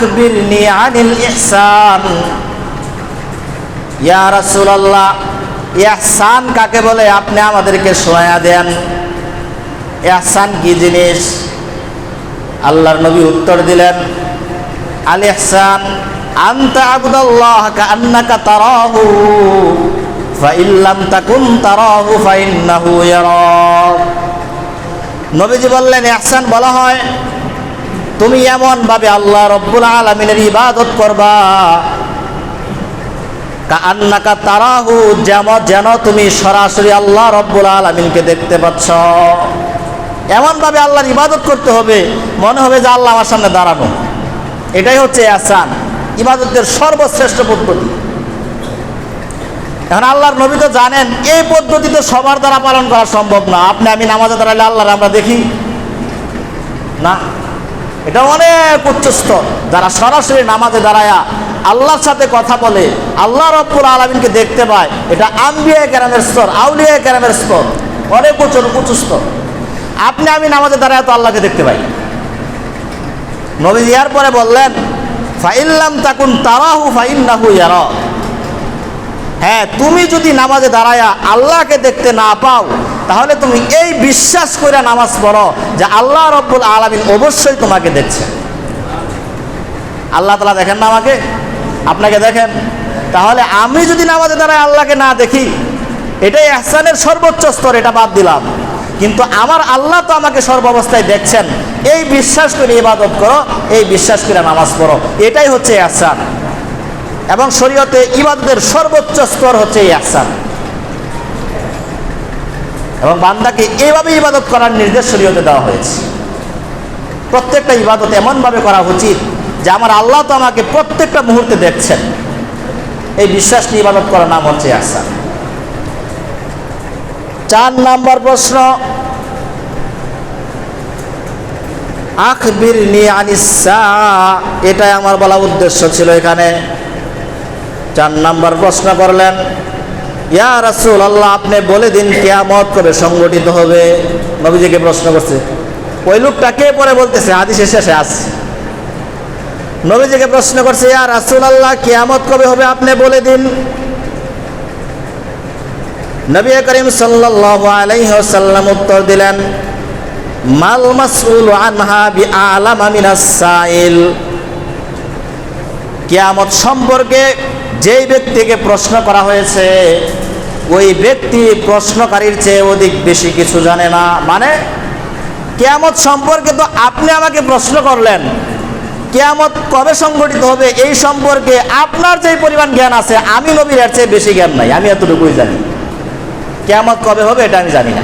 আখবিরনি আনিল ইহসান। ইয়া রাসূলুল্লাহ, ইহসান কাকে বলে আপনি আমাদেরকে শোনায়া দেন। ইহসান কি জিনিস? আল্লাহর নবী উত্তর দিলেন, আল ইহসান আনতা আবুদাল্লাহ কাআন্নাকা তারাহু ফাইন লাম তাকুন তারাহু ফাইন্নাহু ইয়ারাক। নবীজি বললেন, ইহসান বলা হয় তুমি এমন ভাবে আল্লাহ রব্বুল আলামিনের ইবাদত করবা কাআন্নাকা তারাহু, যেন তুমি সরাসরি আল্লাহ রব্বুল আলামিনকে দেখতে পাচ্ছ। এমন ভাবে আল্লাহর ইবাদত করতে হবে মনে হবে যে আল্লাহ আমার সামনে দাঁড়ানো। এটাই হচ্ছে ইহসান, ইবাদতের সর্বশ্রেষ্ঠ পদ্ধতি। এখন আল্লাহর নবী তো জানেন এই পদ্ধতি তো সবার দ্বারা পালন করা সম্ভব না। আপনি আমি নামাজে দাঁড়ালে আল্লাহর আমরা দেখি না, এটা অনেক উচ্চ স্তর। যারা সরাসরি নামাজে দাঁড়ায়া আল্লাহর সাথে কথা বলে আল্লাহ রব্বুল আলামিনকে দেখতে পায়, এটা আম্বিয়া কেরামের স্তর, আউলিয়া কেরামের স্তর, অনেক উঁচু স্তর। আপনি আমি নামাজে দাঁড়ায় তো আল্লাহকে দেখতে পাই। নবী এর পরে বললেন, ফাইন লাম তাকুন তারাহু ফাইন্নাহু ইয়ারাক। হ্যাঁ, তুমি যদি নামাজে দাঁড়ায়া আল্লাহকে দেখতে না পাও তাহলে তুমি এই বিশ্বাস করে নামাজ পড়ো যে আল্লাহ রব্বুল আলামিন অবশ্যই তোমাকে দেখছেন। আল্লাহ তাআলা দেখেন না আমাকে, আপনাকে দেখেন। তাহলে আমি যদি নামাজে দাঁড়ায় আল্লাহকে না দেখি, এটাই ইহসানের সর্বোচ্চ স্তর, এটা বাদ দিলাম। কিন্তু আমার আল্লাহ তো আমাকে সর্বাবস্থায় দেখছেন, এই বিশ্বাস করে ইবাদত করো, এই বিশ্বাস করে নামাজ পড়ো, এটাই হচ্ছে ইহসান। এবং শরীয়তে ইবাদতের সর্বোচ্চ স্তর হচ্ছে ইহসান। এবং বান্দাকে এইভাবে ইবাদত করার নির্দেশ শরীয়তে দেওয়া হয়েছে। প্রত্যেকটা ইবাদত এমনভাবে করা উচিত যে আমার আল্লাহ তো আমাকে প্রত্যেকটা মুহূর্তে দেখছেন, এই বিশ্বাস নিয়ে ইবাদত করার নাম হচ্ছে ইহসান। 4 নম্বর প্রশ্ন, আখবিরনি আনিস সাআ। এটাই আমার বলা উদ্দেশ্য ছিল এখানে। 4 নম্বর প্রশ্ন করলেন, ইয়া রাসূলুল্লাহ, আপনি বলে দিন কিয়ামত কবে সংগঠিত হবে। নবীজিকে প্রশ্ন করছে। ওই লোকটা কে পরে বলতেছে, হাদিসের শেষে আছে। নবীজিকে প্রশ্ন করছে, ইয়া রাসূলুল্লাহ, কিয়ামত কবে হবে আপনি বলে দিন। নবী করিম সাল্লাল্লাহু আলাইহি ওয়াসাল্লাম উত্তর দিলেন, মাল মাসউলু আনহা বিআলামা মিনাস সাইল। কিয়ামত সম্পর্কে যেই ব্যক্তিকে প্রশ্ন করা হয়েছে ওই ব্যক্তি প্রশ্নকারীর চেয়ে অধিক বেশি কিছু জানে না। মানে কিয়ামত সম্পর্কে তো আপনি আমাকে প্রশ্ন করলেন, কিয়ামত কবে সংঘটিত হবে এই সম্পর্কে আপনার যে পরিমাণ জ্ঞান আছে আমি নবীর এর চেয়ে বেশি জ্ঞান নাই। আমি এতটুকুই জানি, কিয়ামত কবে হবে এটা আমি জানি না।